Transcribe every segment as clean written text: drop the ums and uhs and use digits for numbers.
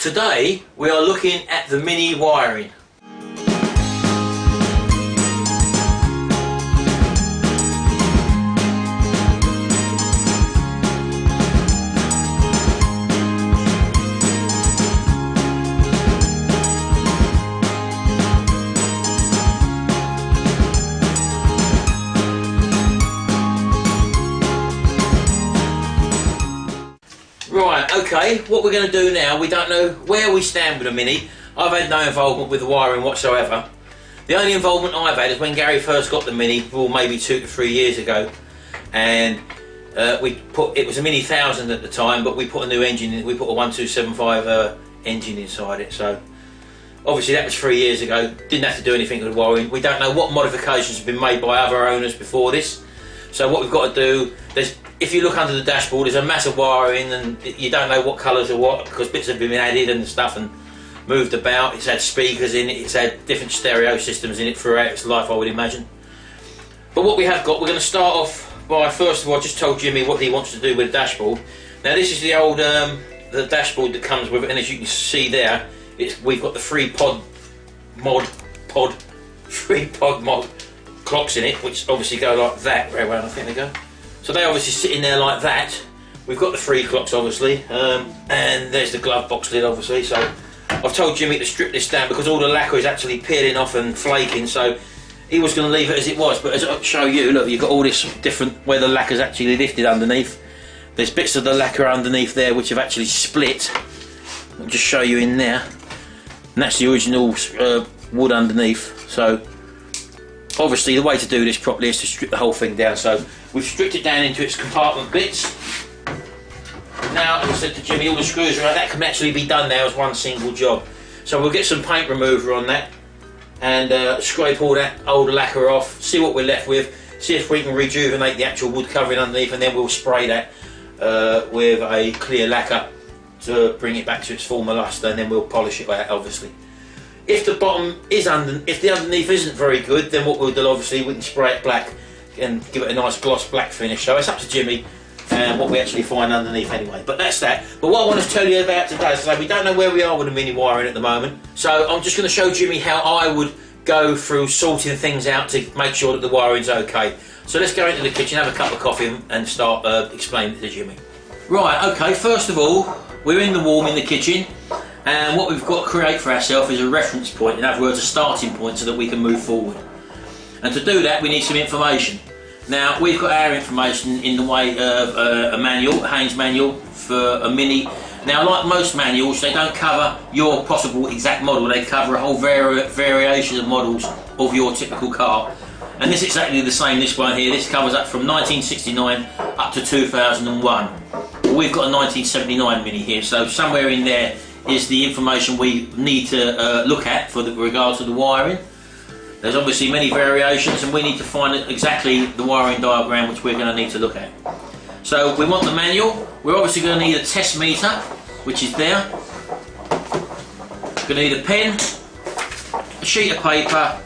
Today we are looking at the Mini wiring. Right, okay, what we're going to do now, we don't know where we stand with the Mini. I've had no involvement with the wiring whatsoever. The only involvement I've had is when Gary first got the Mini, well, maybe 2 to 3 years ago, and it was a Mini 1000 at the time, but we put a new engine in, we put a 1275 engine inside it, so obviously that was 3 years ago, didn't have to do anything with the wiring. We don't know what modifications have been made by other owners before this, so what we've got to do, if you look under the dashboard, there's a massive wiring and you don't know what colours are what because bits have been added and stuff and moved about. It's had speakers in it, it's had different stereo systems in it throughout its life, I would imagine. But what we have got, we're going to start off by, first of all, I just told Jimmy what he wants to do with the dashboard. Now this is the old the dashboard that comes with it, and as you can see there, we've got the 3-pod mod clocks in it, which obviously go like that, very well I think they go. So they obviously sit in there like that. We've got the 3 clocks obviously, and there's the glove box lid obviously. So I've told Jimmy to strip this down because all the lacquer is actually peeling off and flaking, so he was going to leave it as it was, but as I'll show you, look, you've got all this different, where the lacquer's actually lifted underneath. There's bits of the lacquer underneath there which have actually split. I'll just show you in there. And that's the original wood underneath. So obviously the way to do this properly is to strip the whole thing down. So we've stripped it down into its compartment bits. Now, as I said to Jimmy, all the screws around that can actually be done now as one single job. So we'll get some paint remover on that and scrape all that old lacquer off, see what we're left with, see if we can rejuvenate the actual wood covering underneath, and then we'll spray that with a clear lacquer to bring it back to its former lustre, and then we'll polish it out obviously. If the bottom is if the underneath isn't very good, then what we'll do, obviously, we can spray it black and give it a nice gloss black finish. So it's up to Jimmy and what we actually find underneath anyway. But that's that. But what I want to tell you about today is we don't know where we are with the Mini wiring at the moment. So I'm just going to show Jimmy how I would go through sorting things out to make sure that the wiring's okay. So let's go into the kitchen, have a cup of coffee and start explaining it to Jimmy. Right, okay, first of all, we're in the warm in the kitchen. And what we've got to create for ourselves is a reference point, in other words a starting point, so that we can move forward. And to do that we need some information. Now we've got our information in the way of a manual, a Haynes manual for a Mini. Now like most manuals, they don't cover your possible exact model, they cover a whole variation of models of your typical car. And this is exactly the same, this one here. This covers up from 1969 up to 2001. We've got a 1979 Mini here, so somewhere in there is the information we need to look at for regards to the wiring. There's obviously many variations and we need to find exactly the wiring diagram which we're going to need to look at. So we want the manual. We're obviously going to need a test meter, which is there. We're going to need a pen, a sheet of paper,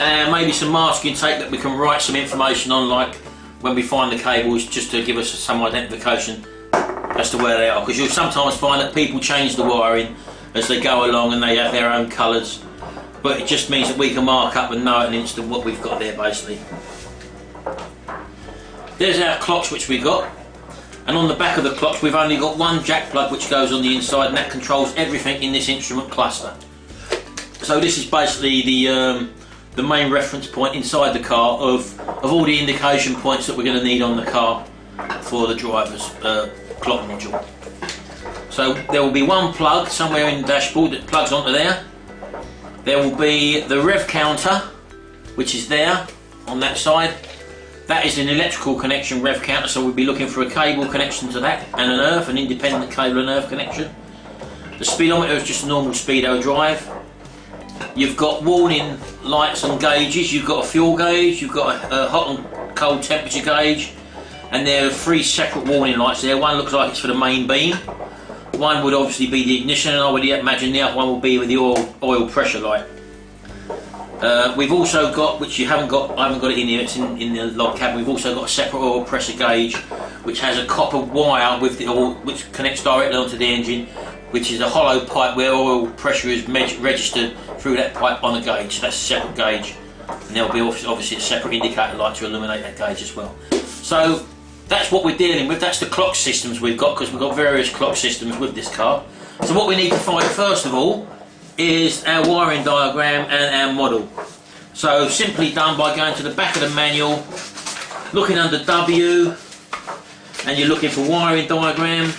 and maybe some masking tape that we can write some information on, like when we find the cables, just to give us some identification as to where they are, because you'll sometimes find that people change the wiring as they go along and they have their own colours, but it just means that we can mark up and know at an instant what we've got there basically. There's our clocks which we've got, and on the back of the clocks we've only got one jack plug which goes on the inside, and that controls everything in this instrument cluster. So this is basically the main reference point inside the car of all the indication points that we're going to need on the car for the driver's clock module. So there will be one plug somewhere in the dashboard that plugs onto there. There will be the rev counter, which is there on that side. That is an electrical connection rev counter, so we'll be looking for a cable connection to that and an earth, an independent cable and earth connection. The speedometer is just a normal speedo drive. You've got warning lights and gauges. You've got a fuel gauge, you've got a hot and cold temperature gauge, and there are 3 separate warning lights there. One looks like it's for the main beam, one would obviously be the ignition, and I would imagine the other one will be with the oil pressure light. We've also got, which I haven't got it in here, it's in the log cabin, we've also got a separate oil pressure gauge which has a copper wire with the oil, which connects directly onto the engine, which is a hollow pipe where oil pressure is registered through that pipe on a gauge. So that's a separate gauge, and there'll be obviously a separate indicator light to illuminate that gauge as well. So that's what we're dealing with. That's the clock systems we've got, because we've got various clock systems with this car. So what we need to find first of all is our wiring diagram and our model. So simply done by going to the back of the manual, looking under W, and you're looking for wiring diagrams.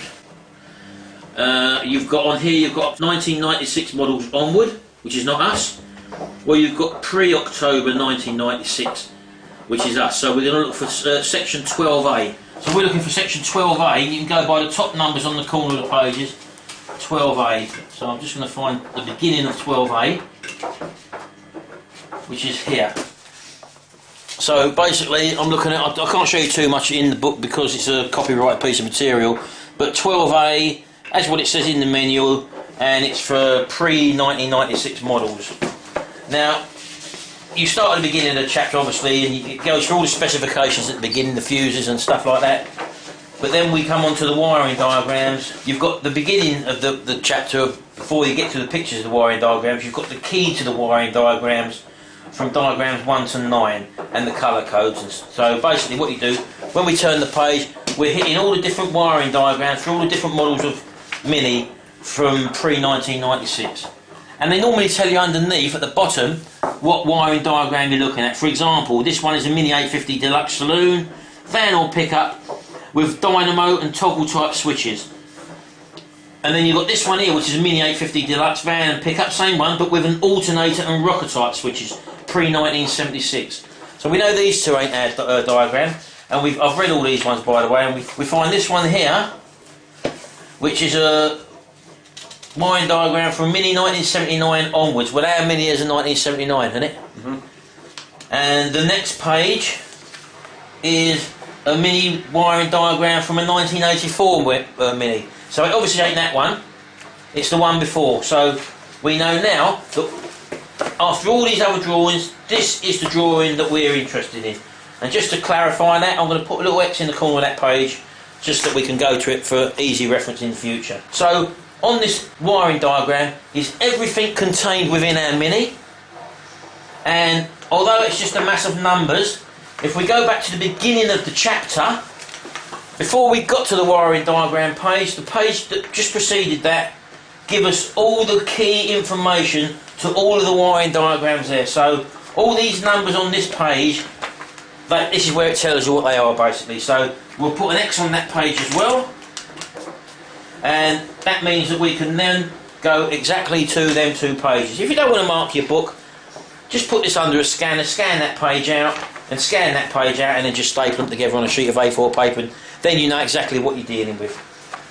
You've got on here, you've got 1996 models onward, which is not us, or you've got pre-October 1996, which is us. So we're going to look for section 12A. So we're looking for section 12A. You can go by the top numbers on the corner of the pages. 12A. So I'm just going to find the beginning of 12A, which is here. So basically, I'm looking at, I can't show you too much in the book because it's a copyright piece of material, but 12A, that's what it says in the manual, and it's for pre-1996 models. Now, you start at the beginning of the chapter, obviously, and it goes through all the specifications at the beginning, the fuses and stuff like that. But then we come on to the wiring diagrams. You've got the beginning of the chapter, before you get to the pictures of the wiring diagrams, you've got the key to the wiring diagrams from diagrams 1 to 9 and the colour codes. And so basically what you do, when we turn the page, we're hitting all the different wiring diagrams for all the different models of Mini from pre-1996. And they normally tell you underneath at the bottom what wiring diagram you're looking at. For example, this one is a Mini 850 Deluxe Saloon, van or pickup, with dynamo and toggle type switches. And then you've got this one here, which is a Mini 850 Deluxe van and pickup, same one, but with an alternator and rocker type switches, pre-1976. So we know these two ain't our diagram, and I've read all these ones, by the way, and we find this one here, which is a wiring diagram from Mini 1979 onwards. Well, our Mini is a 1979, isn't it? Mm-hmm. And the next page is a Mini wiring diagram from a 1984 Mini. So it obviously ain't that one, it's the one before. So we know now that after all these other drawings, this is the drawing that we're interested in. And just to clarify that, I'm going to put a little X in the corner of that page, just that we can go to it for easy reference in the future. So on this wiring diagram is everything contained within our Mini, and although it's just a mass of numbers, if we go back to the beginning of the chapter, before we got to the wiring diagram page, the page that just preceded that give us all the key information to all of the wiring diagrams there. So all these numbers on this page, this is where it tells you what they are basically. So we'll put an X on that page as well, and that means that we can then go exactly to them two pages. If you don't want to mark your book, just put this under a scanner, scan that page out, and scan that page out, and then just staple them together on a sheet of A4 paper, and then you know exactly what you're dealing with.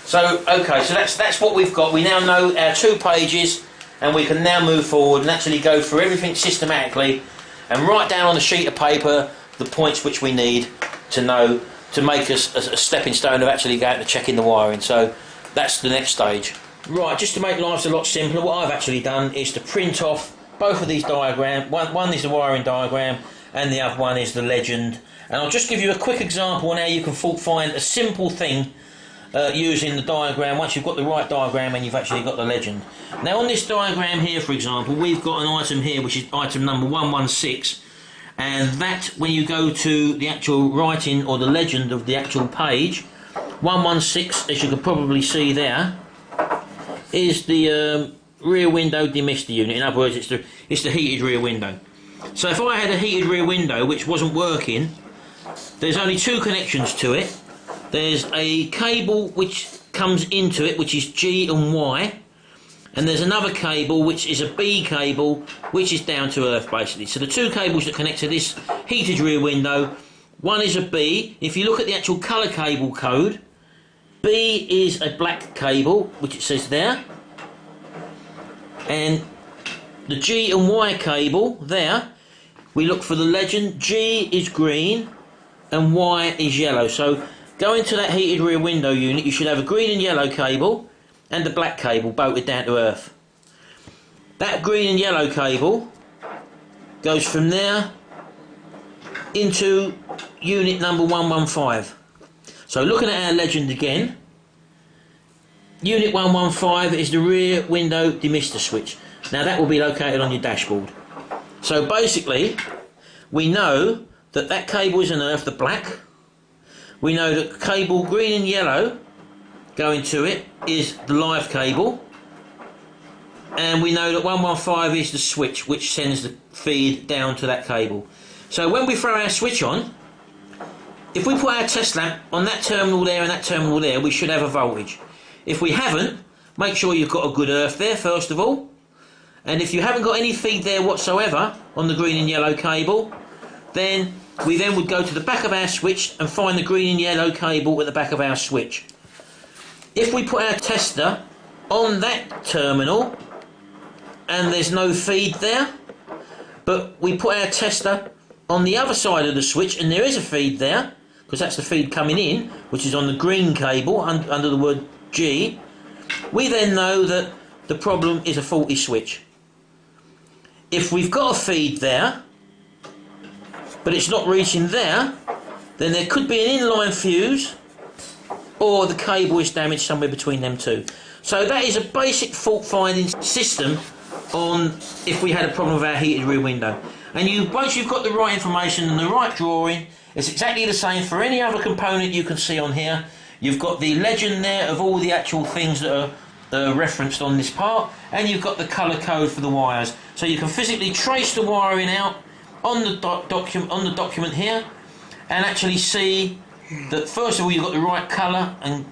So, okay, so that's what we've got. We now know our 2 pages, and we can now move forward and actually go through everything systematically and write down on a sheet of paper the points which we need to know to make us a stepping stone of actually going to checking the wiring. So that's the next stage. Right, just to make life a lot simpler, what I've actually done is to print off both of these diagrams. One is the wiring diagram, and the other one is the legend. And I'll just give you a quick example on how you can find a simple thing using the diagram once you've got the right diagram and you've actually got the legend. Now on this diagram here, for example, we've got an item here which is item number 116, and that, when you go to the actual writing or the legend of the actual page, 116, as you can probably see there, is the rear window demister unit. In other words, it's the heated rear window. So if I had a heated rear window which wasn't working, there's only 2 connections to it. There's a cable which comes into it, which is G and Y, and there's another cable which is a B cable, which is down to earth basically. So the 2 cables that connect to this heated rear window, one is a B. If you look at the actual colour cable code, B is a black cable, which it says there, and the G and Y cable there, we look for the legend. G is green and Y is yellow. So going to that heated rear window unit, you should have a green and yellow cable and a black cable bolted down to earth. That green and yellow cable goes from there into unit number 115. So looking at our legend again, Unit 115 is the rear window demister switch. Now that will be located on your dashboard. So basically, we know that that cable is unearthed, the black. We know that cable green and yellow going to it is the live cable. And we know that 115 is the switch which sends the feed down to that cable. So when we throw our switch on, if we put our test lamp on that terminal there and that terminal there, we should have a voltage. If we haven't, make sure you've got a good earth there first of all. And if you haven't got any feed there whatsoever on the green and yellow cable, then we then would go to the back of our switch and find the green and yellow cable at the back of our switch. If we put our tester on that terminal and there's no feed there, but we put our tester on the other side of the switch and there is a feed there, because that's the feed coming in, which is on the green cable under the word G, we then know that the problem is a faulty switch. If we've got a feed there, but it's not reaching there, then there could be an inline fuse, or the cable is damaged somewhere between them two. So that is a basic fault finding system on if we had a problem with our heated rear window. And once you've got the right information and the right drawing, it's exactly the same for any other component you can see on here. You've got the legend there of all the actual things that are referenced on this part, and you've got the colour code for the wires. So you can physically trace the wiring out on the document here, and actually see that first of all you've got the right colour and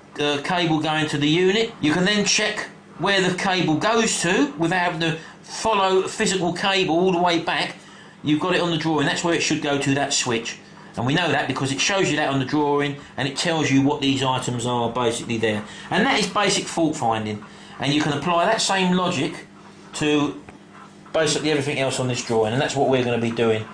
cable going to the unit. You can then check where the cable goes to without having to follow a physical cable all the way back. You've got it on the drawing, that's where it should go to, that switch. And we know that because it shows you that on the drawing and it tells you what these items are basically there. And that is basic fault finding. And you can apply that same logic to basically everything else on this drawing, and that's what we're going to be doing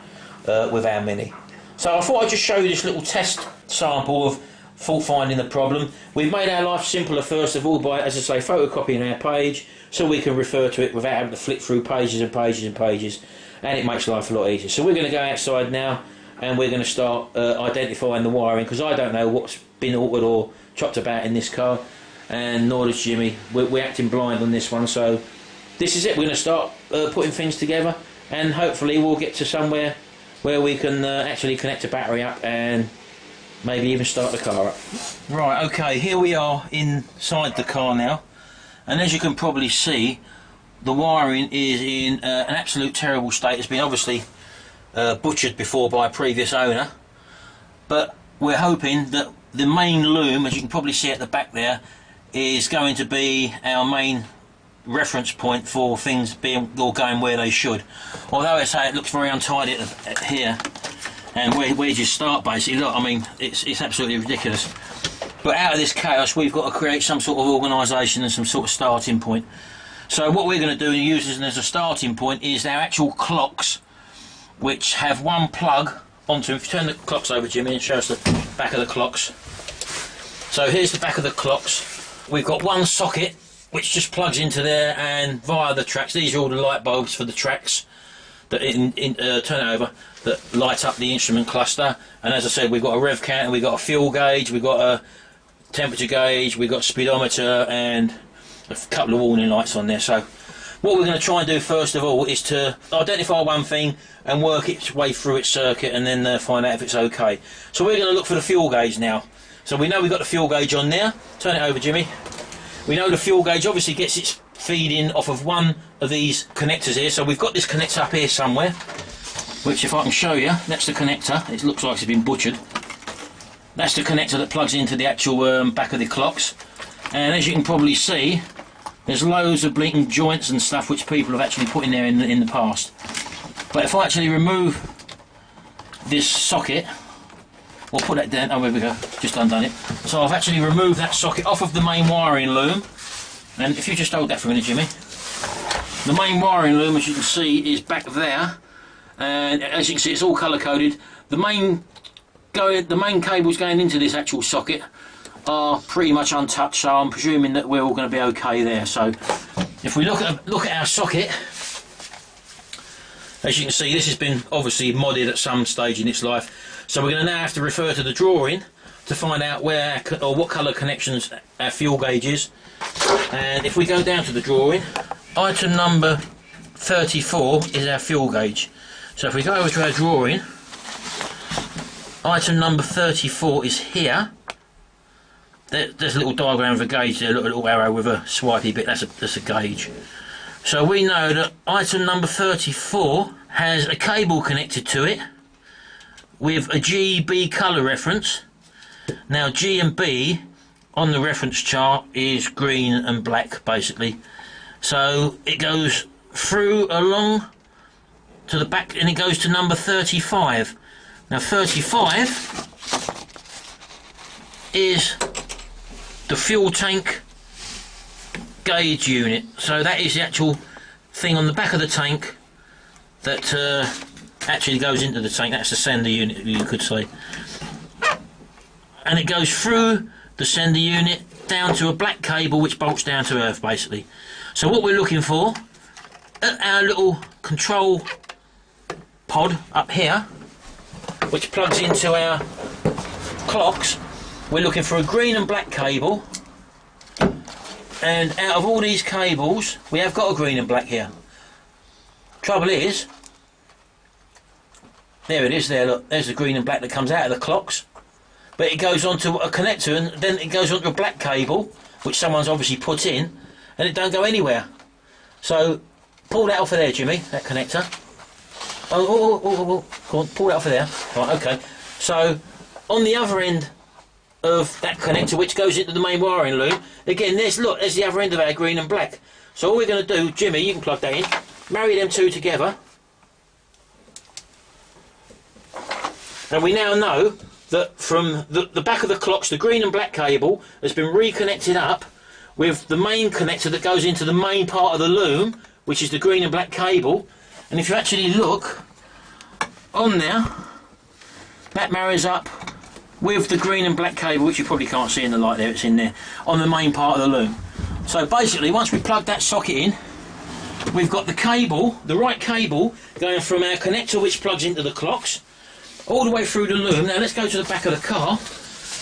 with our Mini. So I thought I'd just show you this little test sample of fault finding the problem. We've made our life simpler first of all by, as I say, photocopying our page so we can refer to it without having to flick through pages and pages and pages, and it makes life a lot easier. So we're going to go outside now and we're going to start identifying the wiring, because I don't know what's been altered or chopped about in this car, and nor does Jimmy. We're acting blind on this one, so this is it. We're going to start putting things together, and hopefully we'll get to somewhere where we can actually connect a battery up and maybe even start the car up. Right, okay, here we are inside the car now, and as you can probably see, the wiring is in an absolute terrible state. It's been obviously butchered before by a previous owner, but we're hoping that the main loom, as you can probably see at the back there, is going to be our main reference point for things being or going where they should. Although it looks very untidy at here, and where do you start basically? Look, I mean, it's absolutely ridiculous. But out of this chaos we've got to create some sort of organisation and some sort of starting point. So what we're going to do and use as a starting point is our actual clocks, which have one plug onto them. If you turn the clocks over, Jimmy, and show us the back of the clocks. So here's the back of the clocks. We've got one socket which just plugs into there, and via the tracks, these are all the light bulbs for the tracks that turn it over, that light up the instrument cluster. And as I said, we've got a rev counter, we've got a fuel gauge, we've got a temperature gauge, we've got a speedometer, and a couple of warning lights on there. So what we're going to try and do first of all is to identify one thing and work its way through its circuit, and then find out if it's okay. So we're going to look for the fuel gauge now. So we know we've got the fuel gauge on there. Turn it over, Jimmy. We know the fuel gauge obviously gets its feed in off of one of these connectors here. So we've got this connector up here somewhere, which if I can show you, that's the connector. It looks like it's been butchered. That's the connector that plugs into the actual back of the clocks. And as you can probably see, there's loads of blinking joints and stuff which people have actually put in there in the past. But if I actually remove this socket, we'll put that down. Oh, there we go, just undone it. So I've actually removed that socket off of the main wiring loom. And if you just hold that for a minute, Jimmy. The main wiring loom, as you can see, is back there. And as you can see, it's all colour coded. The main cables going into this actual socket are pretty much untouched, so I'm presuming that we're all going to be okay there. So if we look at our socket, as you can see, this has been obviously modded at some stage in its life. So we're going to now have to refer to the drawing to find out where or what colour connections our fuel gauge is. And if we go down to the drawing, item number 34 is our fuel gauge. So if we go over to our drawing, item number 34 is here. There's a little diagram of a gauge there, a little arrow with a swipey bit, that's a gauge. So we know that item number 34 has a cable connected to it with a GB colour reference. Now G and B on the reference chart is green and black basically. So it goes through along to the back and it goes to number 35. Now 35 is the fuel tank gauge unit. So that is the actual thing on the back of the tank that actually goes into the tank. That's the sender unit, you could say. And it goes through the sender unit down to a black cable which bolts down to earth basically. So what we're looking for at our little control pod up here, which plugs into our clocks, we're looking for a green and black cable. And out of all these cables, we have got a green and black here. Trouble is, there it is there, look, there's the green and black that comes out of the clocks. But it goes onto a connector and then it goes onto a black cable, which someone's obviously put in, and it don't go anywhere. So, pull that off of there, Jimmy, that connector. Oh, go on, pull that off of there. Right, okay. So, on the other end of that connector, which goes into the main wiring loom, again, there's the other end of our green and black. So all we're going to do, Jimmy, you can plug that in, marry them two together, and we now know that from the back of the clocks, the green and black cable has been reconnected up with the main connector that goes into the main part of the loom, which is the green and black cable. And if you actually look on there, that marries up with the green and black cable, which you probably can't see in the light there, it's in there, on the main part of the loom. So basically, once we plug that socket in, we've got the cable, the right cable, going from our connector which plugs into the clocks, all the way through the loom. Now let's go to the back of the car.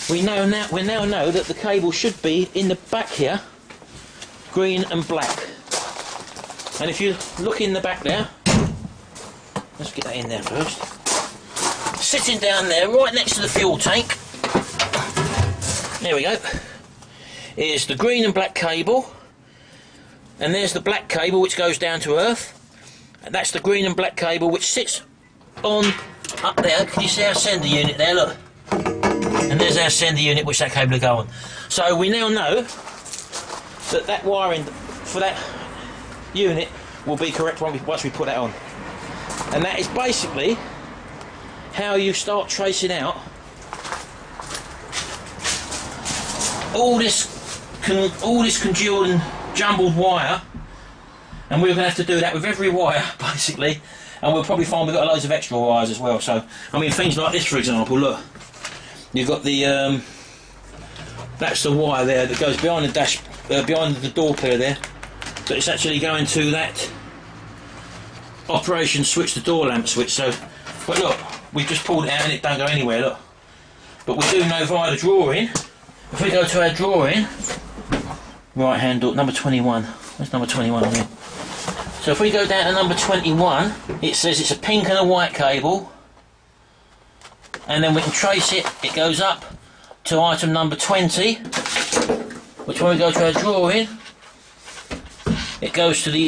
We now know that the cable should be in the back here, green and black. And if you look in the back there, let's get that in there first. Sitting down there, right next to the fuel tank, there we go, is the green and black cable, and there's the black cable which goes down to earth, and that's the green and black cable which sits on up there. Can you see our sender unit there? Look, and there's our sender unit which that cable will go on. So we now know that that wiring for that unit will be correct once we put that on, and that is basically how you start tracing out all this congealed and jumbled wire. And we're going to have to do that with every wire basically, and we'll probably find we've got loads of extra wires as well. So I mean, things like this, for example, look, you've got the that's the wire there that goes behind the dash, behind the door pillar there, but it's actually going to that operation switch, the door lamp switch. So, but look, we've just pulled it out and it don't go anywhere, look. But we do know via the drawing, if we go to our drawing, right hand door, number 21, where's number 21 on here? So if we go down to number 21, it says it's a pink and a white cable, and then we can trace it, it goes up to item number 20, which when we go to our drawing, it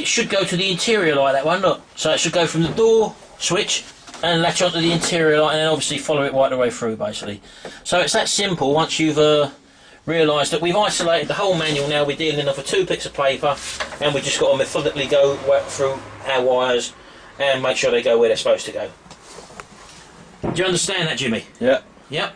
should go to the interior light, that one, look. So it should go from the door switch and latch onto the interior light, and then obviously follow it right the way through basically. So it's that simple. Once you've realised that we've isolated the whole manual, now we're dealing off of 2 bits of paper, and we've just got to methodically go through our wires and make sure they go where they're supposed to go. Do you understand that, Jimmy? Yeah. Yep.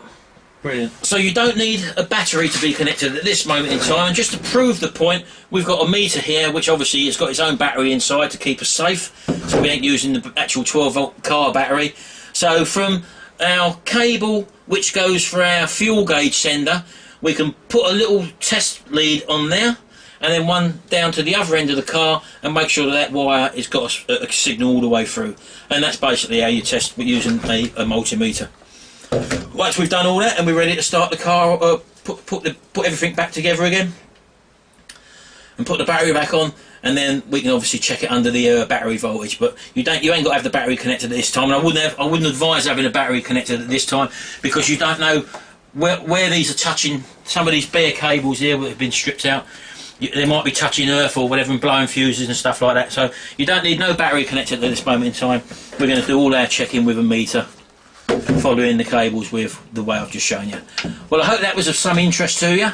Brilliant. So you don't need a battery to be connected at this moment in time, and just to prove the point, we've got a meter here which obviously has got its own battery inside to keep us safe, so we ain't using the actual 12-volt car battery. So from our cable which goes for our fuel gauge sender, we can put a little test lead on there, and then one down to the other end of the car, and make sure that wire has got a signal all the way through. And that's basically how you test using a multimeter. once we've done all that and we're ready to start the car, put everything back together again and put the battery back on, and then we can obviously check it under the battery voltage. But you ain't got to have the battery connected at this time, and I wouldn't advise having a battery connected at this time, because you don't know where these are touching. Some of these bare cables here that have been stripped out, they might be touching earth or whatever and blowing fuses and stuff like that. So you don't need no battery connected at this moment in time. We're going to do all our checking with a meter, following the cables with the way I've just shown you. Well, I hope that was of some interest to you.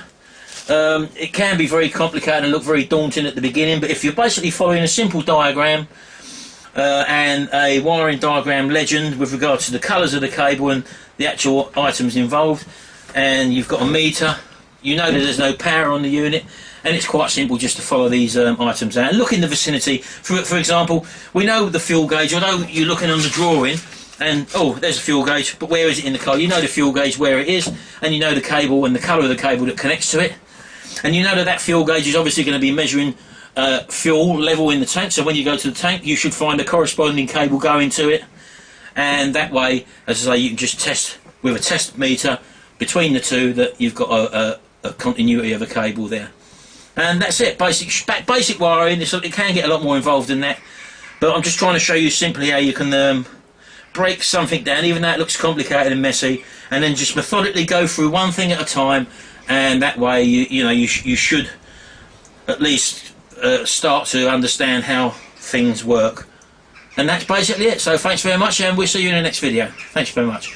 It can be very complicated and look very daunting at the beginning, but if you're basically following a simple diagram and a wiring diagram legend with regard to the colours of the cable and the actual items involved, and you've got a meter, you know that there's no power on the unit, and it's quite simple just to follow these items out and look in the vicinity. For example, we know the fuel gauge, although you're looking on the drawing and oh, there's a fuel gauge, but where is it in the car? You know the fuel gauge where it is, and you know the cable and the colour of the cable that connects to it. And you know that fuel gauge is obviously going to be measuring fuel level in the tank, so when you go to the tank you should find a corresponding cable going to it, and that way, as I say, you can just test with a test meter between the two that you've got a continuity of a cable there. And that's it, basic wiring. It can get a lot more involved than that, but I'm just trying to show you simply how you can break something down, even though it looks complicated and messy, and then just methodically go through one thing at a time. And that way, you should at least start to understand how things work. And that's basically it. So thanks very much, and we'll see you in the next video. Thanks very much.